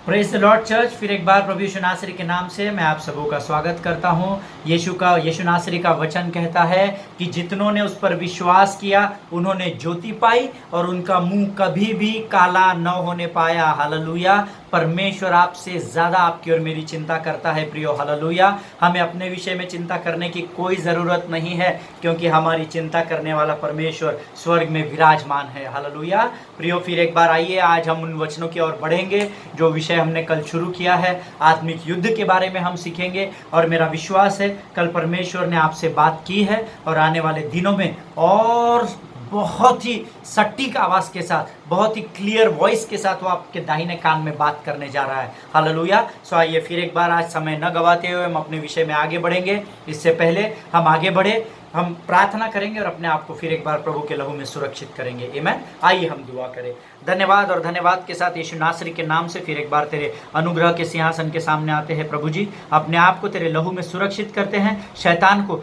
Praise the Lord church. फिर एक बार प्रभु यीशु नासरी के नाम से मैं आप सबों का स्वागत करता हूँ। यीशु नासरी का वचन कहता है कि जितनों ने उस पर विश्वास किया उन्होंने ज्योति पाई और उनका मुंह कभी भी काला न होने पाया। हालेलुया। परमेश्वर आपसे ज़्यादा आपकी और मेरी चिंता करता है प्रियो। हालेलुया। हमें अपने विषय में चिंता करने की कोई ज़रूरत नहीं है, क्योंकि हमारी चिंता करने वाला परमेश्वर स्वर्ग में विराजमान है। हालेलुया। प्रियो, फिर एक बार आइए, आज हम उन वचनों की ओर बढ़ेंगे जो विषय हमने कल शुरू किया है। आत्मिक युद्ध के बारे में हम सीखेंगे और मेरा विश्वास है कल परमेश्वर ने आपसे बात की है और आने वाले दिनों में और बहुत ही सटीक आवाज के साथ, बहुत ही क्लियर वॉइस के साथ वो आपके दाहिने कान में बात करने जा रहा है। हालेलुया। सो आइए फिर एक बार आज समय न गवाते हुए हम अपने विषय में आगे बढ़ेंगे। इससे पहले हम आगे बढ़े, हम प्रार्थना करेंगे और अपने आप को फिर एक बार प्रभु के लहू में सुरक्षित करेंगे। आमीन। आइए हम दुआ करें। धन्यवाद और धन्यवाद के साथ यीशु नासरी के नाम से फिर एक बार तेरे अनुग्रह के सिंहासन के सामने आते हैं। प्रभु जी, अपने आप को तेरे लहू में सुरक्षित करते हैं। शैतान को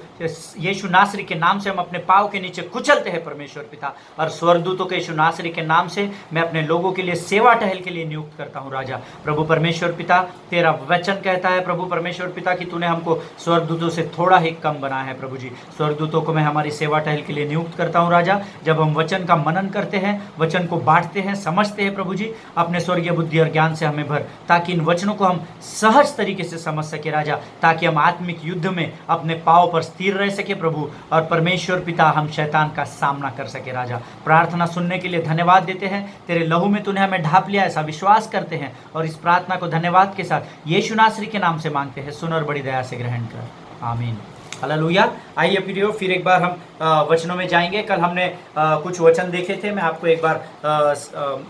यीशु नासरी के नाम से हम अपने पाँव के नीचे कुचलते हैं परमेश्वर पिता, और स्वर्गदूतों के यीशु नासरी के नाम से मैं अपने लोगों के लिए सेवा टहल के लिए नियुक्त करता हूँ। राजा प्रभु परमेश्वर पिता, तेरा वचन कहता है प्रभु परमेश्वर पिता कि तूने हमको स्वर्गदूतों से थोड़ा ही कम बनाया है। प्रभु जी, स्वर्गदूतों को मैं हमारी सेवा टहल के लिए नियुक्त करता हूँ। राजा, जब हम वचन का मनन करते हैं, वचन को बांटते हैं, समझते हैं, प्रभु जी अपने स्वर्गीय बुद्धि और ज्ञान से हमें भर, ताकि इन वचनों को हम सहज तरीके से समझ सके राजा, ताकि हम आत्मिक युद्ध में अपने पांव पर स्थिर रह सके प्रभु, और परमेश्वर पिता हम शैतान का सामना कर सके। राजा, प्रार्थना सुनने के लिए धन्यवाद देते हैं। तेरे लहू में तूने हमें ढाप लिया, ऐसा विश्वास करते हैं और इस प्रार्थना को धन्यवाद के साथ यीशु नासरी के नाम से मांगते हैं। सुन और बड़ी दया से ग्रहण कर। आमीन। हालेलुया। आइए प्रियो, फिर एक बार हम वचनों में जाएंगे। कल हमने कुछ वचन देखे थे, मैं आपको एक बार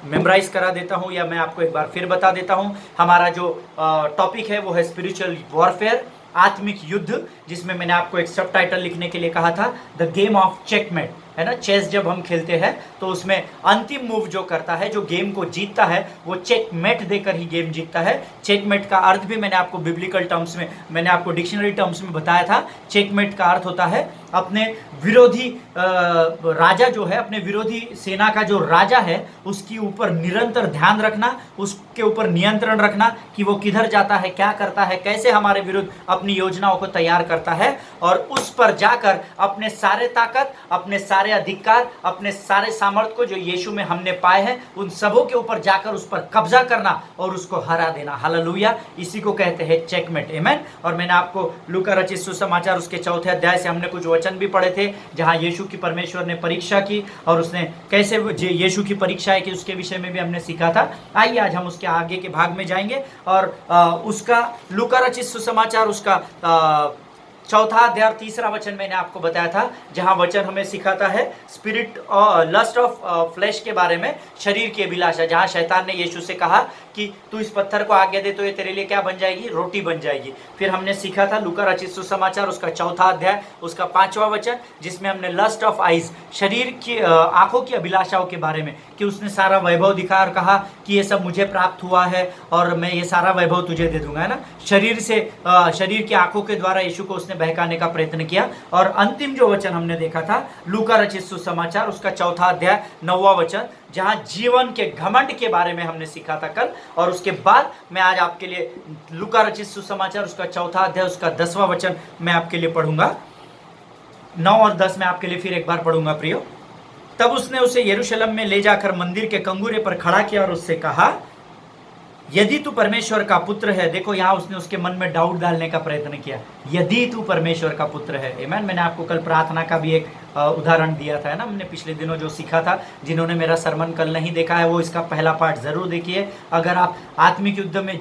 मेमोराइज करा देता हूं, या मैं आपको एक बार फिर बता देता हूं। हमारा जो टॉपिक है वो है स्पिरिचुअल वॉरफेयर, आत्मिक युद्ध, जिसमें मैंने आपको एक सब टाइटल लिखने के लिए कहा था, द गेम ऑफ चेकमेट। है ना, चेस जब हम खेलते हैं तो उसमें अंतिम मूव जो करता है, जो गेम को जीतता है, वो चेकमेट देकर ही गेम जीतता है। चेकमेट का अर्थ भी मैंने आपको बिब्लिकल टर्म्स में, मैंने आपको डिक्शनरी टर्म्स में बताया था। चेकमेट का अर्थ होता है अपने विरोधी राजा जो है, अपने विरोधी सेना का जो राजा है, उसके ऊपर निरंतर ध्यान रखना, उसके ऊपर नियंत्रण रखना कि वो किधर जाता है, क्या करता है, कैसे हमारे विरुद्ध अपनी योजनाओं को तैयार करता है, और उस पर जाकर अपने सारे ताकत, अपने सारे अधिकार, अपने सारे सामर्थ को जो यीशु में हमने पाए हैं, उन सबों के ऊपर जाकर उस पर कब्जा करना और उसको हरा देना। हालेलुया। इसी को कहते हैं चेकमेट। आमीन। और मैंने आपको लूका रचित सुसमाचार उसके 4 अध्याय से हमने कुछ वचन भी पढ़े थे, जहां यीशु की परमेश्वर ने परीक्षा की और उसने कैसे यीशु की परीक्षा है कि उसके विषय में भी हमने सीखा था। आइए आज हम उसके आगे के भाग में जाएंगे और उसका लूका रचित सुसमाचार उसका 4 अध्याय 3 वचन मैंने आपको बताया था, जहां वचन हमें सिखाता है स्पिरिट और लस्ट ऑफ फ्लैश के बारे में, शरीर की अभिलाषा, जहां शैतान ने यीशु से कहा कि तू इस पत्थर को आज्ञा दे तो ये तेरे लिए क्या बन जाएगी, रोटी बन जाएगी। फिर हमने सीखा था लूका रचित सुसमाचार उसका 4 अध्याय उसका 5वां वचन, जिसमें हमने लस्ट ऑफ आइज, शरीर की आंखों की अभिलाषाओं के बारे में, कि उसने सारा वैभव दिखाया और कहा कि ये सब मुझे प्राप्त हुआ है और मैं ये सारा वैभव तुझे दे दूंगा। है ना, शरीर से शरीर की आंखों के द्वारा यीशु को उसने बहकाने का प्रयत्न किया। और अंतिम जो वचन हमने देखा था लूका रचित सुसमाचार उसका 4 अध्याय 9वां वचन, जहां जीवन के घमंड के बारे में हमने सीखा था कल। और उसके बाद मैं आज आपके लिए लूका रचित सुसमाचार उसका 4 अध्याय उसका 10वां वचन मैं आपके लिए पढ़ूंगा। 9 और 10 में आपके लिए फिर एक बार पढ़ूंगा प्रियो। तब उसने उसे यरूशलेम में ले जाकर मंदिर के कंगूरे पर खड़ा किया और उससे कहा, यदि तू परमेश्वर का पुत्र है। देखो, यहाँ उसने उसके मन में डाउट डालने का प्रयत्न किया, यदि तू परमेश्वर का पुत्र है। आमीन। मैंने आपको कल प्रार्थना का भी एक उदाहरण दिया था, है ना, हमने पिछले दिनों जो सीखा था। जिन्होंने मेरा सरमन कल नहीं देखा है वो इसका पहला पार्ट जरूर देखिए। अगर आप आत्मिक युद्ध में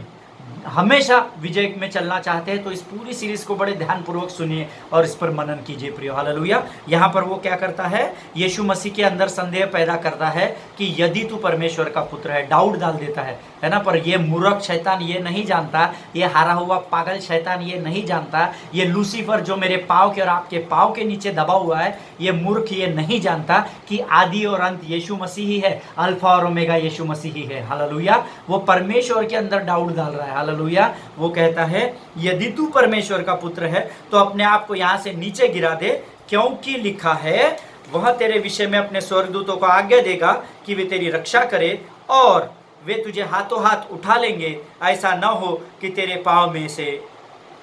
हमेशा विजय में चलना चाहते हैं तो इस पूरी सीरीज को बड़े ध्यानपूर्वक सुनिए और इस पर मनन कीजिए प्रियो। हालेलुया। यहाँ पर वो क्या करता है, यीशु मसीह के अंदर संदेह पैदा करता है कि यदि तू परमेश्वर का पुत्र है, डाउट डाल देता है ना। पर ये मूर्ख शैतान ये नहीं जानता, ये हारा हुआ पागल शैतान ये नहीं जानता, ये लूसीफर जो मेरे पाँव के और आपके पाँव के नीचे दबा हुआ है, ये मूर्ख ये नहीं जानता कि आदि और अंत यीशु मसीह ही है, अल्फा और ओमेगा यीशु मसीह ही है। हालेलुया। वो परमेश्वर के अंदर डाउट डाल रहा है। हालेलुया। वो कहता है यदि तू परमेश्वर का पुत्र है तो अपने आप को यहाँ से नीचे गिरा दे, क्योंकि लिखा है वह तेरे विषय में अपने स्वर्गदूतों को आज्ञा देगा कि वे तेरी रक्षा करे और वे तुझे हाथों हाथ उठा लेंगे, ऐसा न हो कि तेरे पाँव में से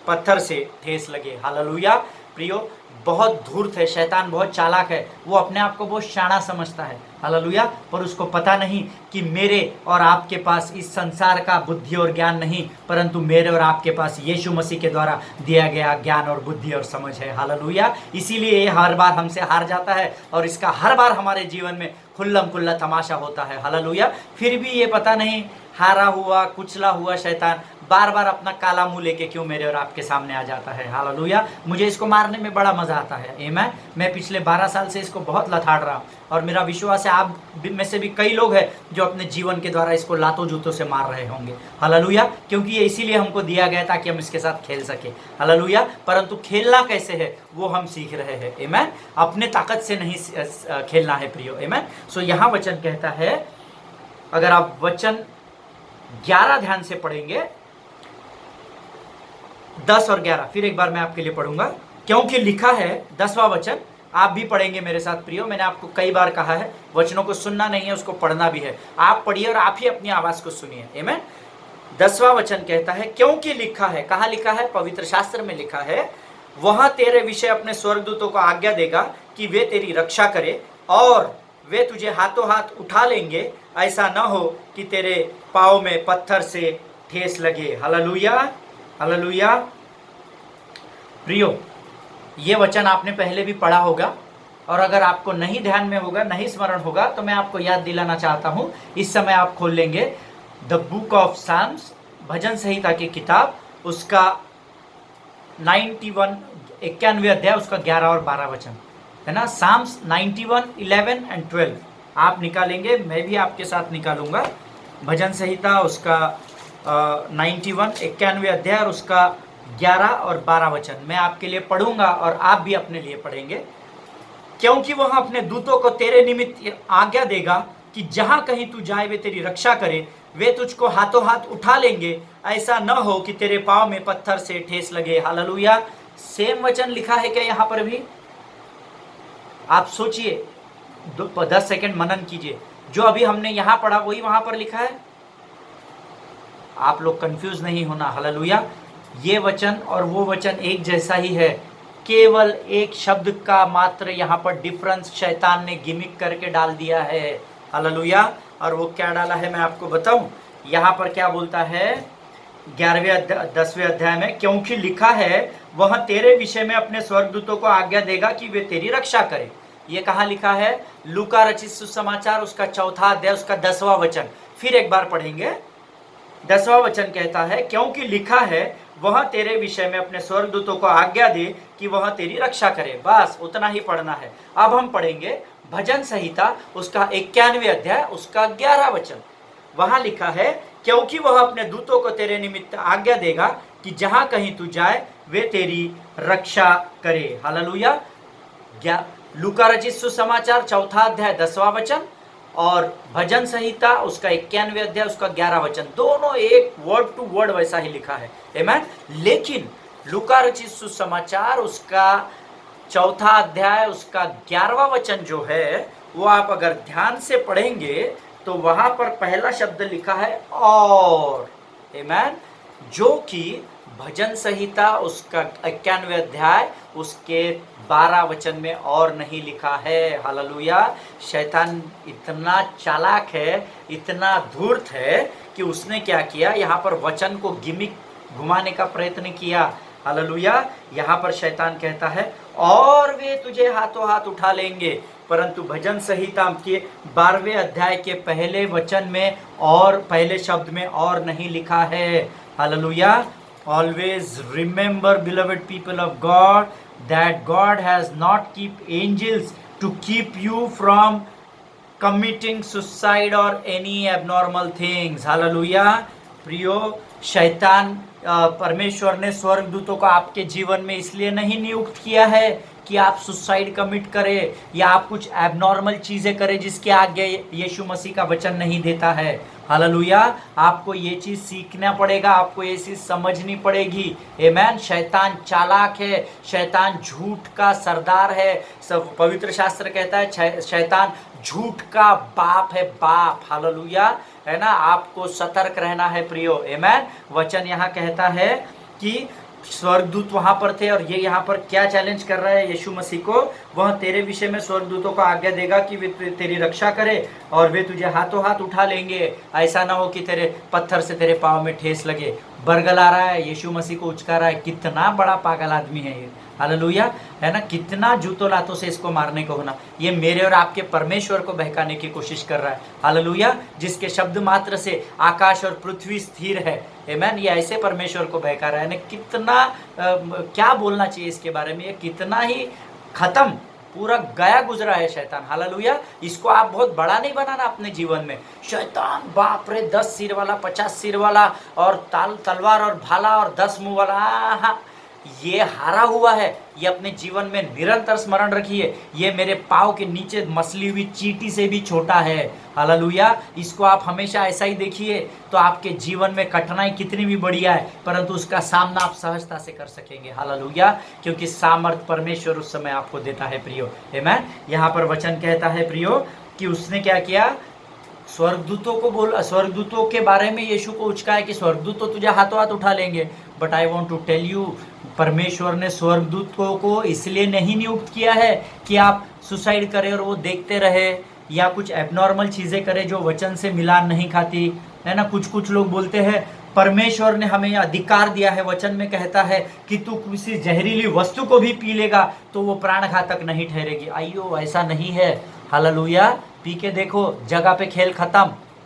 पत्थर से ठेस लगे। हालेलुया। प्रियो, बहुत धूर्त है शैतान, बहुत चालाक है, वो अपने आप को बहुत शाना समझता है। हालेलुया। पर उसको पता नहीं कि मेरे और आपके पास इस संसार का बुद्धि और ज्ञान नहीं, परंतु मेरे और आपके पास यीशु मसीह के द्वारा दिया गया ज्ञान और बुद्धि और समझ है। हालेलुया। इसीलिए ये हर बार हमसे हार जाता है और इसका हर बार हमारे जीवन में खुल्लम खुल्ला तमाशा होता है। हालेलुया। फिर भी ये पता नहीं, हारा हुआ कुचला हुआ शैतान बार बार अपना काला मुंह लेके क्यों मेरे और आपके सामने आ जाता है। हालेलुया। मुझे इसको मारने में बड़ा मजा आता है। आमीन। मैं पिछले 12 साल से इसको बहुत लथाड़ रहा हूँ और मेरा विश्वास है आप में से भी कई लोग हैं जो अपने जीवन के द्वारा इसको लातों जूतों से मार रहे होंगे। हालेलुया। क्योंकि ये इसीलिए हमको दिया गया ताकि हम इसके साथ खेल सके। हालेलुया। परंतु खेलना कैसे है वो हम सीख रहे हैं। आमीन। अपने ताकत से नहीं खेलना है प्रियो। आमीन। सो यहाँ वचन कहता है, अगर आप वचन 11 ध्यान से पढ़ेंगे, 10 और 11 फिर एक बार मैं आपके लिए पढ़ूंगा, क्योंकि लिखा है। 10वां वचन आप भी पढ़ेंगे मेरे साथ प्रियो। मैंने आपको कई बार कहा है वचनों को सुनना नहीं है, उसको पढ़ना भी है। आप पढ़िए और आप ही अपनी आवाज को सुनिए। आमीन। 10वां वचन कहता है, क्योंकि लिखा है। कहाँ लिखा है? पवित्र शास्त्र में लिखा है, वहां तेरे विषय अपने स्वर्गदूतों को आज्ञा देगा कि वे तेरी रक्षा करे और वे तुझे हाथों हाथ उठा लेंगे, ऐसा न हो कि तेरे पाँव में पत्थर से ठेस लगे। हालेलुया। हालेलुया। प्रियो, ये वचन आपने पहले भी पढ़ा होगा और अगर आपको नहीं ध्यान में होगा, नहीं स्मरण होगा, तो मैं आपको याद दिलाना चाहता हूं। इस समय आप खोल लेंगे द बुक ऑफ साम्स, भजन संहिता की किताब, उसका 91 अध्याय, उसका 11 और 12 वचन है ना। साम्स 91, 11 एंड 12 आप निकालेंगे, मैं भी आपके साथ निकालूंगा। भजन संहिता उसका 91 अध्याय और उसका 11 और 12 वचन मैं आपके लिए पढ़ूंगा और आप भी अपने लिए पढ़ेंगे। क्योंकि वह अपने दूतों को तेरे निमित्त आज्ञा देगा कि जहां कहीं तू जाए वे तेरी रक्षा करे, वे तुझको हाथों हाथ उठा लेंगे, ऐसा न हो कि तेरे पाँव में पत्थर से ठेस लगे। हालेलुया। सेम वचन लिखा है क्या यहाँ पर भी? आप सोचिए, 10 सेकंड मनन कीजिए। जो अभी हमने यहाँ पढ़ा वही वहां पर लिखा है। आप लोग कंफ्यूज नहीं होना। हालेलुया। ये वचन और वो वचन एक जैसा ही है, केवल एक शब्द का मात्र यहाँ पर डिफरेंस शैतान ने गिमिक करके डाल दिया है। हालेलुया। और वो क्या डाला है मैं आपको बताऊं। यहाँ पर क्या बोलता है 10वें अध्याय में, क्योंकि लिखा है वह तेरे विषय में अपने स्वर्गदूतों को आज्ञा देगा कि वे तेरी रक्षा करें। ये कहाँ लिखा है? लूका रचित सुसमाचार उसका 4वां अध्याय उसका 10वां वचन फिर एक बार पढ़ेंगे। 10वां वचन कहता है, क्योंकि लिखा है वह तेरे विषय में अपने स्वर्गदूतों को आज्ञा दे कि वह तेरी रक्षा करे। बस उतना ही पढ़ना है। अब हम पढ़ेंगे भजन संहिता उसका 91 अध्याय उसका 11 वचन। वहां लिखा है, क्योंकि वह अपने दूतों को तेरे निमित्त आज्ञा देगा कि जहां कहीं तू जाए वे तेरी रक्षा करे। हालेलुया। लूका रचित सुसमाचार 4वां अध्याय 10वां वचन और भजन संहिता उसका 91 अध्याय उसका 11 वचन, दोनों एक वर्ड टू वर्ड वैसा ही लिखा है। आमीन। लेकिन लूका रचित सुसमाचार उसका 4वां अध्याय उसका 11वां वचन जो है वो आप अगर ध्यान से पढ़ेंगे तो वहां पर पहला शब्द लिखा है और। आमीन। जो कि भजन संहिता उसका 91 अध्याय उसके 12 वचन में और नहीं लिखा है। हालेलुया। शैतान इतना चालाक है, इतना धूर्त है कि उसने क्या किया, यहाँ पर वचन को गिमिक घुमाने का प्रयत्न किया। हालेलुया। यहाँ पर शैतान कहता है और वे तुझे हाथों हाथ उठा लेंगे, परंतु भजन संहिता के 12वें अध्याय के पहले वचन में और पहले शब्द में और नहीं लिखा है। Hallelujah. Always remember, beloved people of God, that God has not kept angels to keep you from committing suicide or any abnormal things. Hallelujah. प्रियो, शैतान परमेश्वर ने स्वर्गदूतों को आपके जीवन में इसलिए नहीं नियुक्त किया है कि आप सुसाइड कमिट करें या आप कुछ एबनॉर्मल चीजें करें जिसके आगे यीशु मसीह का वचन नहीं देता है। हालेलुया। आपको ये चीज सीखना पड़ेगा, आपको ये चीज समझनी पड़ेगी। आमीन। शैतान चालाक है, शैतान झूठ का सरदार है। सब पवित्र शास्त्र कहता है शैतान झूठ का बाप है, बाप। हालेलुया, है ना। आपको सतर्क रहना है प्रियो, आमेन। वचन यहाँ कहता है कि स्वर्गदूत वहां पर थे, और ये यहाँ पर क्या चैलेंज कर रहा है यीशु मसीह को, वह तेरे विषय में स्वर्गदूतों को आज्ञा देगा कि वे तेरी रक्षा करे और वे तुझे हाथों हाथ उठा लेंगे, ऐसा ना हो कि तेरे पत्थर से तेरे पाँव में ठेस लगे। बरगला रहा है, यीशु मसीह को उचका रहा है। कितना बड़ा पागल आदमी है ये, हालेलुया, है ना। कितना जूतों लातों से इसको मारने को होना। ये मेरे और आपके परमेश्वर को बहकाने की कोशिश कर रहा है, हालेलुया, जिसके शब्द मात्र से आकाश और पृथ्वी स्थिर है, आमेन। ये ऐसे परमेश्वर को बहका रहा है ना। कितना क्या बोलना चाहिए इसके बारे में, ये कितना ही खत्म, पूरा गया गुजरा है शैतान, हालेलुया। इसको आप बहुत बड़ा नहीं बनाना अपने जीवन में। शैतान बाप रे, 10 सिर वाला, 50 सिर वाला, और तलवार और भाला और 10 मुंह वाला, ये हारा हुआ है। ये अपने जीवन में निरंतर स्मरण रखिए, ये मेरे पाँव के नीचे मसली हुई चींटी से भी छोटा है, हालेलुया। इसको आप हमेशा ऐसा ही देखिए, तो आपके जीवन में कठिनाई कितनी भी बढ़िया है, परंतु उसका सामना आप सहजता से कर सकेंगे, हालेलुया, क्योंकि सामर्थ परमेश्वर उस समय आपको देता है प्रियो, आमेन। यहाँ पर वचन कहता है प्रियो कि उसने क्या किया, स्वर्गदूतों को बोला, स्वर्गदूतों के बारे में यीशु को उचकाया कि स्वर्गदूत तो तुझे हाथों हाथ उठा लेंगे। But I want to tell you, परमेश्वर ने स्वर्गदूतों को इसलिए नहीं नियुक्त किया है कि आप सुसाइड करें और वो देखते रहे, या कुछ एबनॉर्मल चीज़ें करें जो वचन से मिलान नहीं खाती, है ना। कुछ लोग बोलते हैं परमेश्वर ने हमें अधिकार दिया है, वचन में कहता है कि तू किसी जहरीली वस्तु को भी पी लेगा तो वो प्राणघातक नहीं ठहरेगी। आइयो, ऐसा नहीं है, हालेलुया। पी के देखो, जगह पे खेल खत्म,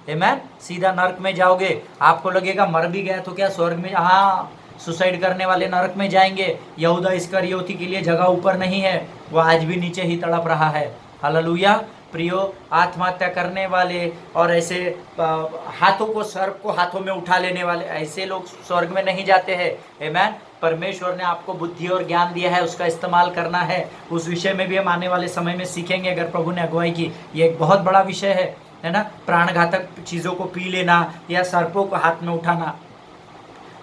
आमेन। सीधा नरक में जाओगे। आपको लगेगा मर भी गया तो क्या स्वर्ग में, हाँ, सुसाइड करने वाले नरक में जाएंगे। यहूदा इस्करियोती के लिए जगह ऊपर नहीं है, वो आज भी नीचे ही तड़प रहा है, हालेलुया। प्रियो, आत्महत्या करने वाले और ऐसे हाथों को, सर्प को हाथों में उठा लेने वाले, ऐसे लोग स्वर्ग में नहीं जाते हैं, आमेन। परमेश्वर ने आपको बुद्धि और ज्ञान दिया है, उसका इस्तेमाल करना है। उस विषय में भी हम आने वाले समय में सीखेंगे, अगर प्रभु ने अगुवाई की। ये एक बहुत बड़ा विषय है ना। प्राणघातक चीज़ों को पी लेना या सर्पों को हाथ में उठाना,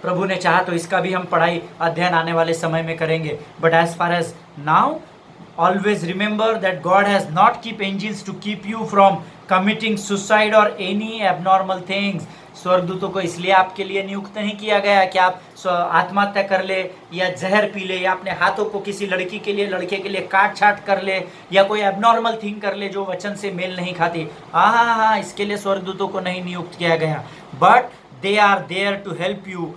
प्रभु ने चाहा तो इसका भी हम पढ़ाई अध्ययन आने वाले समय में करेंगे। But as far as now, always remember that God has not keep angels to keep you from committing suicide or any abnormal things. स्वर्गदूतों को इसलिए आपके लिए नियुक्त नहीं किया गया कि आप आत्महत्या कर ले, या जहर पी ले, या अपने हाथों को किसी लड़की के लिए, लड़के के लिए काट छाट कर ले, या कोई एबनॉर्मल थिंग कर ले जो वचन से मेल नहीं खाती। हाँ, इसके लिए स्वर्गदूतों को नहीं नियुक्त किया गया। But they are there to help you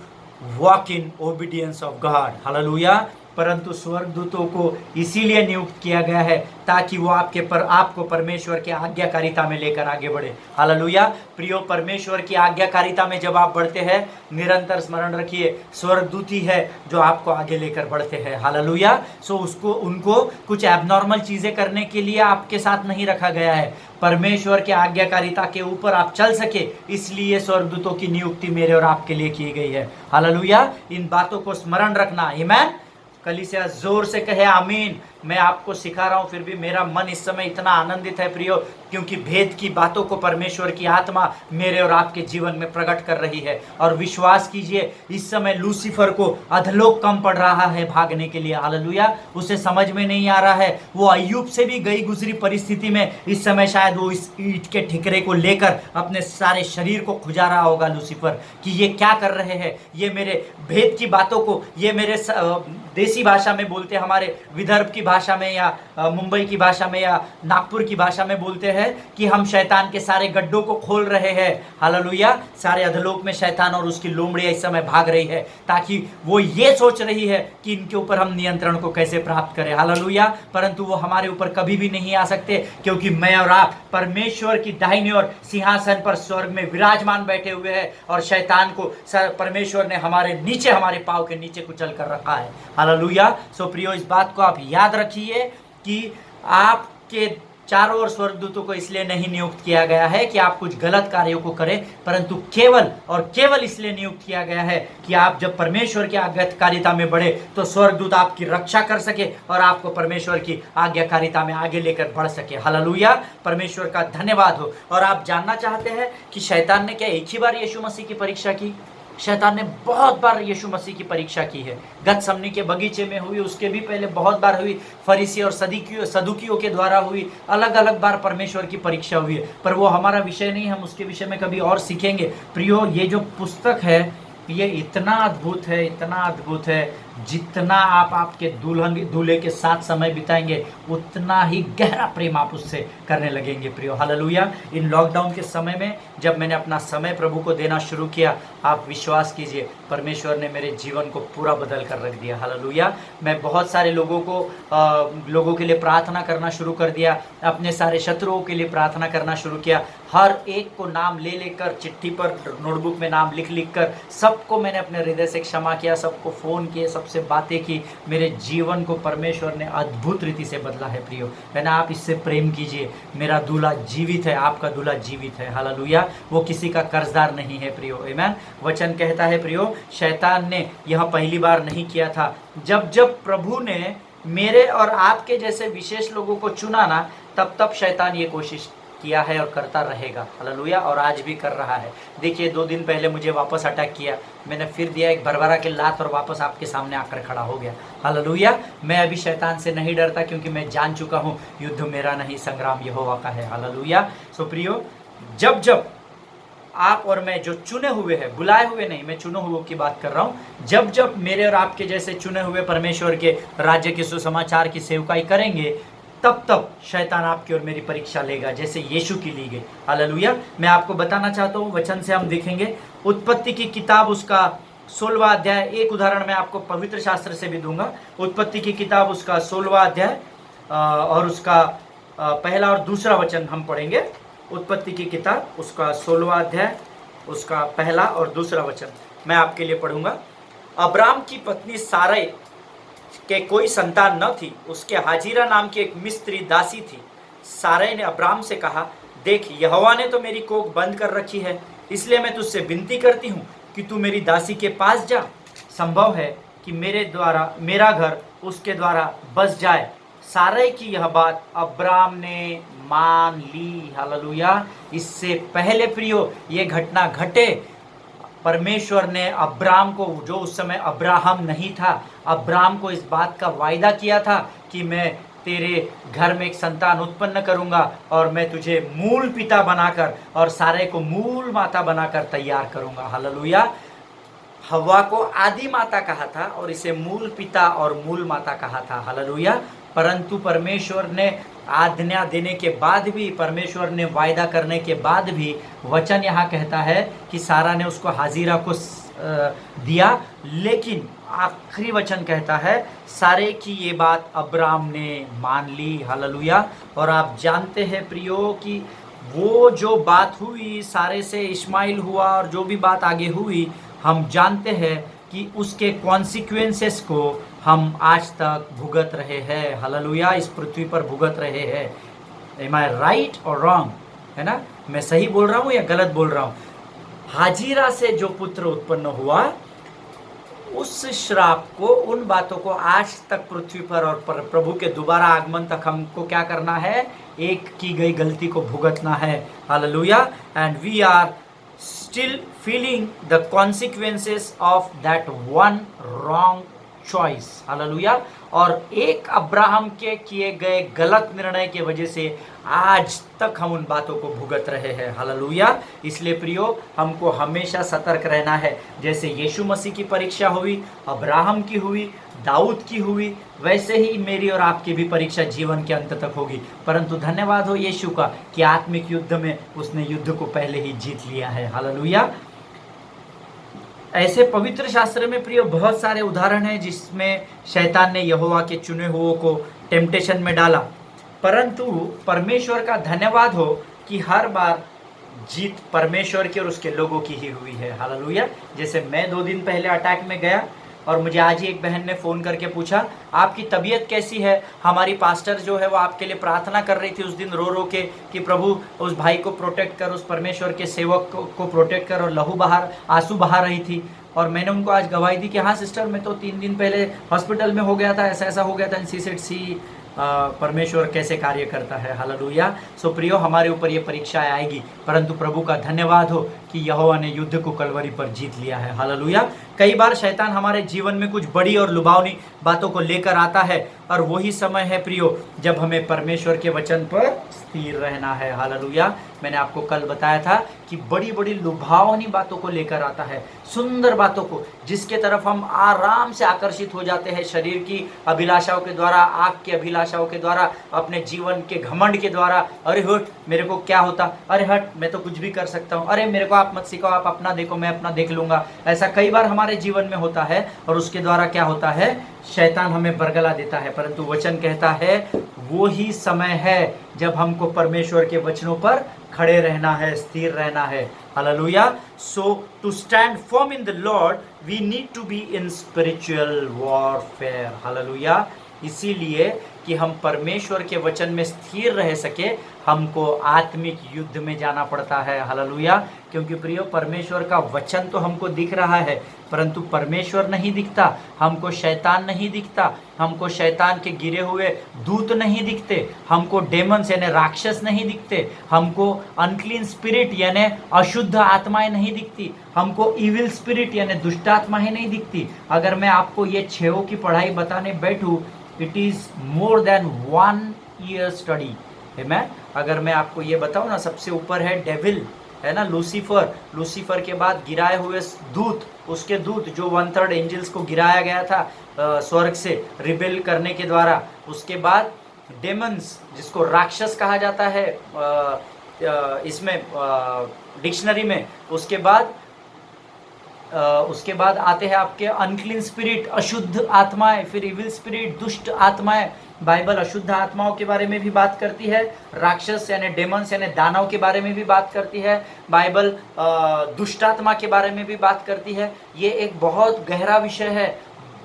walk in obedience of God, hallelujah. परंतु स्वर्गदूतों को इसीलिए नियुक्त किया गया है ताकि वो आपको परमेश्वर के आज्ञाकारिता में लेकर आगे बढ़े, हालेलुया। प्रियो, परमेश्वर की आज्ञाकारिता में जब आप बढ़ते हैं, निरंतर स्मरण रखिए, स्वर्गदूत ही है जो आपको आगे लेकर बढ़ते हैं, हालेलुया। सो उनको कुछ एबनॉर्मल चीज़ें करने के लिए आपके साथ नहीं रखा गया है। परमेश्वर के आज्ञाकारिता के ऊपर आप चल सके, इसलिए स्वर्गदूतों की नियुक्ति मेरे और आपके लिए की गई है, हालेलुया। इन बातों को स्मरण रखना, आमीन। कलीसिया जोर से कहे आमीन। मैं आपको सिखा रहा हूँ, फिर भी मेरा मन इस समय इतना आनंदित है प्रियो, क्योंकि भेद की बातों को परमेश्वर की आत्मा मेरे और आपके जीवन में प्रकट कर रही है। और विश्वास कीजिए, इस समय लूसीफर को अधलोक कम पड़ रहा है भागने के लिए, हालेलुया। उसे समझ में नहीं आ रहा है। वो अय्यूब से भी गई गुजरी परिस्थिति में इस समय शायद वो इस ईंट के ठिकरे को लेकर अपने सारे शरीर को खुजा रहा होगा लूसीफर, कि ये क्या कर रहे हैं, ये मेरे भेद की बातों को, ये मेरे देसी भाषा में बोलते, हमारे विदर्भ की भाषा में या मुंबई की भाषा में या नागपुर की भाषा में बोलते हैं कि हम शैतान के सारे गड्ढों को खोल रहे हैं, हालेलुया। सारे अधलोक में शैतान और उसकी लोमड़ियां इस समय भाग रही है, ताकि वो ये सोच रही है कि इनके ऊपर हम नियंत्रण को कैसे प्राप्त करें, हालेलुया। परंतु वो हमारे ऊपर कभी भी नहीं आ सकते, क्योंकि मैं और आप परमेश्वर की दाहिनी ओर सिंहासन पर स्वर्ग में विराजमान बैठे हुए हैं, और शैतान को परमेश्वर ने हमारे नीचे, हमारे पाँव के नीचे कुचल कर रखा है, हालेलुया। सो प्रियो, इस बात को आप याद रखिए कि आपके चारों ओर स्वर्गदूतों को इसलिए नहीं नियुक्त किया गया है कि आप कुछ गलत कार्यों को करें, परंतु केवल और केवल इसलिए नियुक्त किया गया है कि आप जब परमेश्वर की आज्ञाकारिता में बढ़े तो स्वर्गदूत आपकी रक्षा कर सके और आपको परमेश्वर की आज्ञाकारिता में आगे लेकर बढ़ सके, हालेलुया। परमेश्वर का धन्यवाद हो। और आप जानना चाहते हैं कि शैतान ने क्या एक ही बार यीशु मसीह की परीक्षा की? शैतान ने बहुत बार यीशु मसीह की परीक्षा की है। गतसमनी के बगीचे में हुई, उसके भी पहले बहुत बार हुई, फरीसी और सदुकियों के द्वारा हुई, अलग अलग बार परमेश्वर की परीक्षा हुई है। पर वो हमारा विषय नहीं, हम उसके विषय में कभी और सीखेंगे। प्रियो, ये जो पुस्तक है ये इतना अद्भुत है, इतना अद्भुत है। जितना आप आपके दूल्हे के साथ समय बिताएंगे उतना ही गहरा प्रेम आप उससे करने लगेंगे। प्रियो, हालेलुया। इन लॉकडाउन के समय में जब मैंने अपना समय प्रभु को देना शुरू किया, आप विश्वास कीजिए परमेश्वर ने मेरे जीवन को पूरा बदल कर रख दिया। हालेलुया। मैं बहुत सारे लोगों के लिए प्रार्थना करना शुरू कर दिया, अपने सारे शत्रुओं के लिए प्रार्थना करना शुरू किया। हर एक को नाम ले लेकर, चिट्ठी पर, नोटबुक में नाम लिख लिख कर सबको मैंने अपने हृदय से क्षमा किया, सबको फ़ोन किए, सबसे बातें की। मेरे जीवन को परमेश्वर ने अद्भुत रीति से बदला है। प्रियो, है ना, आप इससे प्रेम कीजिए। मेरा दूल्हा जीवित है, आपका दूल्हा जीवित है। हालेलुया। वो किसी का कर्जदार नहीं है। प्रियो, आमीन। वचन कहता है प्रियो, शैतान ने यह पहली बार नहीं किया था। जब जब प्रभु ने मेरे और आपके जैसे विशेष लोगों को चुना ना, तब तब शैतान ये कोशिश किया है और करता रहेगा। हालेलुया। और आज भी कर रहा है। देखिए, 2 दिन पहले मुझे वापस अटैक किया, मैंने फिर दिया एक भरभरा के लात और वापस आपके सामने आकर खड़ा हो गया। हालेलुया। मैं अभी शैतान से नहीं डरता, क्योंकि मैं जान चुका हूँ युद्ध मेरा नहीं, संग्राम यहोवा का है। हालेलुया। सो प्रियो, जब जब आप और मैं जो चुने हुए हैं, बुलाए हुए नहीं, मैं चुने हुए की बात कर रहा हूँ, जब जब मेरे और आपके जैसे चुने हुए परमेश्वर के राज्य के सुसमाचार की सेवकाई करेंगे, तब तब शैतान आपकी और मेरी परीक्षा लेगा, जैसे यीशु की ली गई। हालेलुया। मैं आपको बताना चाहता हूँ, वचन से हम देखेंगे उत्पत्ति की किताब, उसका 16वां अध्याय। एक उदाहरण मैं आपको पवित्र शास्त्र से भी दूंगा। उत्पत्ति की किताब, उसका 16वां अध्याय और उसका पहला और दूसरा वचन हम पढ़ेंगे। उत्पत्ति की किताब, उसका 16वां अध्याय, उसका पहला और दूसरा वचन मैं आपके लिए पढ़ूंगा। अब्राम की पत्नी सारै के कोई संतान न थी, उसके हाजिरा नाम की एक मिस्त्री दासी थी। सारै ने अब्राम से कहा, देख, यहोवा ने तो मेरी कोख बंद कर रखी है, इसलिए मैं तुझसे विनती करती हूँ कि तू मेरी दासी के पास जा। संभव है कि मेरा घर उसके द्वारा बस जाए। सारै की यह बात अब्राम ने मान ली। हालेलुया। इससे पहले प्रियो ये घटना घटे, परमेश्वर ने अब्राम को, जो उस समय अब्राहम नहीं था, अब्राम को इस बात का वायदा किया था कि मैं तेरे घर में एक संतान उत्पन्न करूंगा और मैं तुझे मूल पिता बनाकर और सारे को मूल माता बनाकर तैयार करूंगा। हालेलुया। हव्वा को आदि माता कहा था और इसे मूल पिता और मूल माता कहा था। हालेलुया। परंतु परमेश्वर ने आज्ञा देने के बाद भी, परमेश्वर ने वायदा करने के बाद भी, वचन यहाँ कहता है कि सारा ने उसको हाजिरा को दिया, लेकिन आखिरी वचन कहता है सारे की ये बात अब्राम ने मान ली। हालेलुया। और आप जानते हैं प्रियो कि वो जो बात हुई सारे से, इस्माइल हुआ और जो भी बात आगे हुई, हम जानते हैं कि उसके कॉन्सिक्वेंसेस को हम आज तक भुगत रहे हैं। हालेलुया। इस पृथ्वी पर भुगत रहे हैं। एम आई राइट और रॉन्ग, है ना? मैं सही बोल रहा हूँ या गलत बोल रहा हूँ? हाजिरा से जो पुत्र उत्पन्न हुआ, उस श्राप को, उन बातों को आज तक पृथ्वी पर और प्रभु के दोबारा आगमन तक हमको क्या करना है? एक की गई गलती को भुगतना है। Hallelujah. And we are still feeling the consequences of that one wrong choice. Hallelujah. और एक अब्राहम के किए गए गलत निर्णय के वजह से आज तक हम उन बातों को भुगत रहे हैं। हालेलुया। इसलिए प्रियो, हमको हमेशा सतर्क रहना है। जैसे यीशु मसीह की परीक्षा हुई, अब्राहम की हुई, दाऊद की हुई, वैसे ही मेरी और आपकी भी परीक्षा जीवन के अंत तक होगी। परंतु धन्यवाद हो यीशु का कि आत्मिक युद्ध में उसने युद्ध को पहले ही जीत लिया है। हालेलुया। ऐसे पवित्र शास्त्र में प्रियो बहुत सारे उदाहरण हैं जिसमें शैतान ने यहोवा के चुने हुओं को टेम्पटेशन में डाला, परंतु परमेश्वर का धन्यवाद हो कि हर बार जीत परमेश्वर की और उसके लोगों की ही हुई है। हालेलुया। जैसे मैं 2 दिन पहले अटैक में गया और मुझे आज ही एक बहन ने फ़ोन करके पूछा, आपकी तबीयत कैसी है? हमारी पास्टर जो है वो आपके लिए प्रार्थना कर रही थी उस दिन रो रो के कि प्रभु उस भाई को प्रोटेक्ट कर, उस परमेश्वर के सेवक को प्रोटेक्ट कर, और आंसू बहा रही थी। और मैंने उनको आज गवाही दी कि हाँ सिस्टर, मैं तो 3 दिन पहले हॉस्पिटल में हो गया था, ऐसा ऐसा हो गया था। सी सेड सी परमेश्वर कैसे कार्य करता है। हालेलुया। सो प्रियो, हमारे ऊपर ये परीक्षाएं आएगी, परंतु प्रभु का धन्यवाद हो कि यहोवा ने युद्ध को कलवरी पर जीत लिया है। हालेलुया। कई बार शैतान हमारे जीवन में कुछ बड़ी और लुभावनी बातों को लेकर आता है, और वही समय है प्रियो जब हमें परमेश्वर के वचन पर स्थिर रहना है। हालेलुया। मैंने आपको कल बताया था कि बड़ी बड़ी लुभावनी बातों को लेकर आता है, सुंदर बातों को, जिसके तरफ हम आराम से आकर्षित हो जाते हैं, शरीर की अभिलाषाओं के द्वारा, आँख की अभिलाषाओं के द्वारा, अपने जीवन के घमंड के द्वारा। अरे हट, मेरे को क्या होता, अरे हट, मैं तो कुछ भी कर सकता हूँ, अरे मेरे को आप मत सिखाओ, आप अपना देखो, मैं अपना देख लूंगा। ऐसा कई बार हमारे जीवन में होता है, और उसके द्वारा क्या होता है, शैतान हमें बरगला देता है। परंतु वचन कहता है वो ही समय है जब हमको परमेश्वर के वचनों पर खड़े रहना है, स्थिर रहना है। Hallelujah. So to stand firm in the Lord we need to be in spiritual warfare. Hallelujah. इसीलिए कि हम परमेश्वर के वचन में स्थिर रह सके, हमको आत्मिक युद्ध में जाना पड़ता है। हालेलुया। क्योंकि प्रियो, परमेश्वर का वचन तो हमको दिख रहा है, परंतु परमेश्वर नहीं दिखता, हमको शैतान नहीं दिखता, हमको शैतान के गिरे हुए दूत नहीं दिखते, हमको डेमन्स यानी राक्षस नहीं दिखते, हमको अनक्लीन स्पिरिट यानी अशुद्ध आत्माएं नहीं दिखती, हमको इविल स्पिरिट यानी दुष्ट आत्माएं नहीं दिखती। अगर मैं आपको ये 6 की पढ़ाई बताने बैठूं, it is more than 1 year study है। मैं अगर मैं आपको ये बताऊं ना, सबसे ऊपर है डेविल, है ना, लूसीफर। लूसीफर के बाद गिराए हुए दूत, उसके दूत जो 1/3 एंजल्स को गिराया गया था स्वर्ग से रिबेल करने के द्वारा। उसके बाद डेमन्स, जिसको राक्षस कहा जाता है इसमें डिक्शनरी में। उसके बाद आते हैं आपके अनक्लीन स्पिरिट, अशुद्ध आत्माएं, फिर इविल स्पिरिट, दुष्ट आत्माएं। बाइबल अशुद्ध आत्माओं के बारे में भी बात करती है, राक्षस यानी डेमन्स यानी दानव के बारे में भी बात करती है, बाइबल दुष्ट आत्मा के बारे में भी बात करती है। ये एक बहुत गहरा विषय है,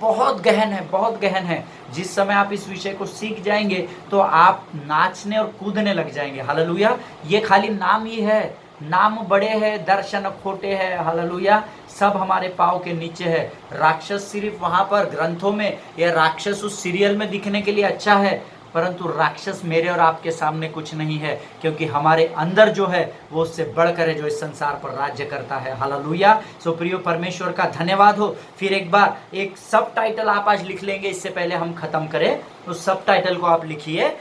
बहुत गहन है, बहुत गहन है। जिस समय आप इस विषय को सीख जाएंगे तो आप नाचने और कूदने लग जाएंगे। हालेलुया। ये खाली नाम ही है, नाम बड़े हैं, दर्शन खोटे हैं। हालेलुया। सब हमारे पाँव के नीचे है। राक्षस सिर्फ वहाँ पर ग्रंथों में, या राक्षस उस सीरियल में दिखने के लिए अच्छा है, परंतु राक्षस मेरे और आपके सामने कुछ नहीं है, क्योंकि हमारे अंदर जो है वो उससे बढ़कर है, जो इस संसार पर राज्य करता है। हालेलुया। सो प्रियो, परमेश्वर का धन्यवाद हो। फिर एक बार एक सब टाइटल आप आज लिख लेंगे, इससे पहले हम खत्म करें। उस सब टाइटल को आप लिखिए,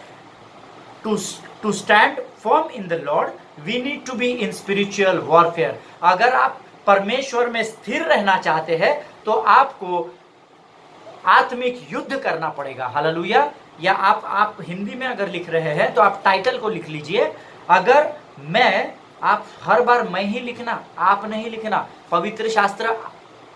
to stand firm in the Lord we need to be in spiritual warfare. अगर आप परमेश्वर में स्थिर रहना चाहते हैं तो आपको आत्मिक युद्ध करना पड़ेगा। हालेलुया। या आप हिंदी में अगर लिख रहे हैं तो आप टाइटल को लिख लीजिए। अगर मैं, आप हर बार मैं ही लिखना, आप नहीं लिखना। पवित्र शास्त्र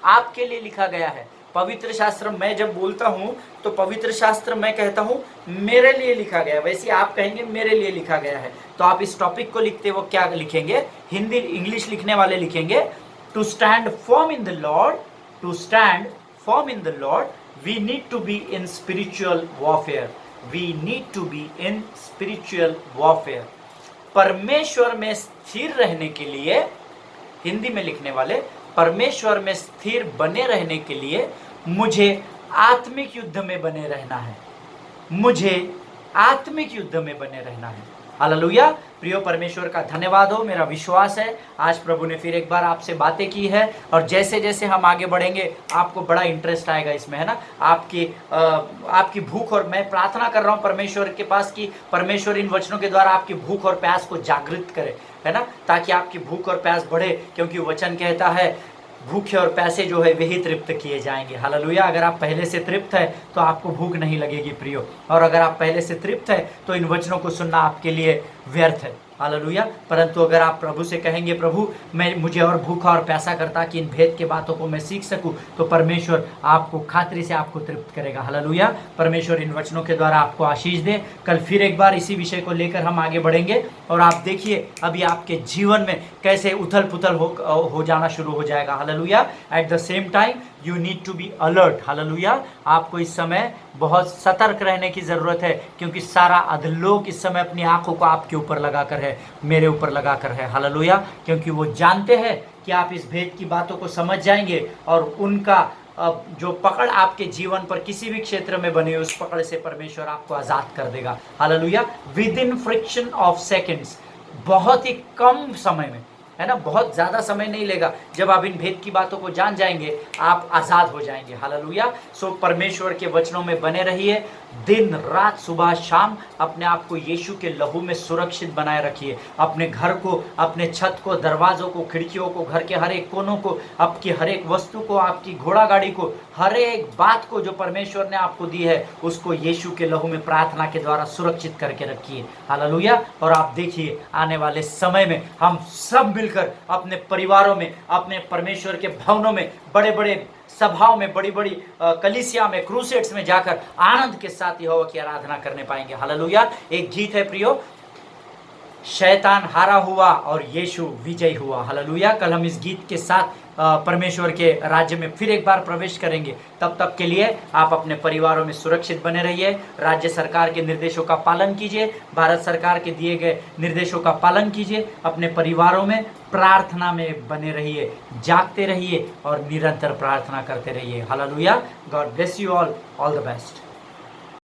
आपके लिए लिखा गया है। पवित्र शास्त्र मैं जब बोलता हूँ तो पवित्र शास्त्र मैं कहता हूँ मेरे लिए लिखा गया है, वैसे आप कहेंगे मेरे लिए लिखा गया है। तो आप इस टॉपिक को लिखते वो क्या लिखेंगे, हिंदी इंग्लिश लिखने वाले लिखेंगे, to stand firm in the Lord, to stand firm in the Lord we need to be in spiritual warfare, we need to be in spiritual warfare. परमेश्वर में स्थिर रहने के लिए, हिंदी में लिखने वाले, परमेश्वर में स्थिर बने रहने के लिए मुझे आत्मिक युद्ध में बने रहना है, मुझे आत्मिक युद्ध में बने रहना है। हालेलुया। प्रियो, परमेश्वर का धन्यवाद हो। मेरा विश्वास है आज प्रभु ने फिर एक बार आपसे बातें की है, और जैसे जैसे हम आगे बढ़ेंगे आपको बड़ा इंटरेस्ट आएगा इसमें, है ना। आपकी भूख, और मैं प्रार्थना कर रहा हूँ परमेश्वर के पास कि परमेश्वर इन वचनों के द्वारा आपकी भूख और प्यास को जागृत करे, है ना, ताकि आपकी भूख और प्यास बढ़े। क्योंकि वचन कहता है भूखे और प्यासे जो है वे ही तृप्त किए जाएंगे। हालेलुया। अगर आप पहले से तृप्त है तो आपको भूख नहीं लगेगी प्रियो, और अगर आप पहले से तृप्त है तो इन वचनों को सुनना आपके लिए व्यर्थ है। हालेलुया। परंतु अगर आप प्रभु से कहेंगे प्रभु मुझे और भूखा और प्यासा करता कि इन भेद के बातों को मैं सीख सकूं, तो परमेश्वर आपको खातिर से आपको तृप्त करेगा। हालेलुया। परमेश्वर इन वचनों के द्वारा आपको आशीष दे। कल फिर एक बार इसी विषय को लेकर हम आगे बढ़ेंगे, और आप देखिए अभी आपके जीवन में कैसे उथल पुथल हो जाना शुरू हो जाएगा। Hallelujah. At the same time you need to be alert. Hallelujah. आपको इस समय बहुत सतर्क रहने की ज़रूरत है, क्योंकि सारा अधलोक इस समय अपनी आंखों को आपके ऊपर लगाकर है, मेरे ऊपर लगाकर है। हालेलुया। क्योंकि वो जानते हैं कि आप इस भेद की बातों को समझ जाएंगे, और उनका जो पकड़ आपके जीवन पर किसी भी क्षेत्र में बनी उस पकड़ से परमेश्वर आपको आज़ाद कर देगा। Hallelujah. With in friction of seconds, बहुत ही कम समय में, है ना, बहुत ज़्यादा समय नहीं लेगा। जब आप इन भेद की बातों को जान जाएंगे आप आज़ाद हो जाएंगे। हालेलुया। सो परमेश्वर के वचनों में बने रहिए, दिन रात सुबह शाम अपने आप को यीशु के लहू में सुरक्षित बनाए रखिए। अपने घर को, अपने छत को, दरवाज़ों को, खिड़कियों को, घर के हर एक कोनों को, आपकी हर एक वस्तु को, आपकी घोड़ा गाड़ी को, हर एक बात को जो परमेश्वर ने आपको दी है उसको यीशु के लहू में प्रार्थना के द्वारा सुरक्षित करके रखिए। हालेलुया। और आप देखिए आने वाले समय में हम सब मिलकर अपने परिवारों में, अपने परमेश्वर के भवनों में, बड़े बड़े सभाओं में, बड़ी बड़ी कलीसिया में, क्रूसेड्स में जाकर आनंद के साथ यहोवा की आराधना करने पाएंगे। हालेलुया। एक गीत है प्रियो, शैतान हारा हुआ और यीशु विजय हुआ। हालेलुया। कल हम इस गीत के साथ परमेश्वर के राज्य में फिर एक बार प्रवेश करेंगे। तब तक के लिए आप अपने परिवारों में सुरक्षित बने रहिए। राज्य सरकार के निर्देशों का पालन कीजिए, भारत सरकार के दिए गए निर्देशों का पालन कीजिए। अपने परिवारों में प्रार्थना में बने रहिए, जागते रहिए और निरंतर प्रार्थना करते रहिए। Hallelujah. God bless you all the best.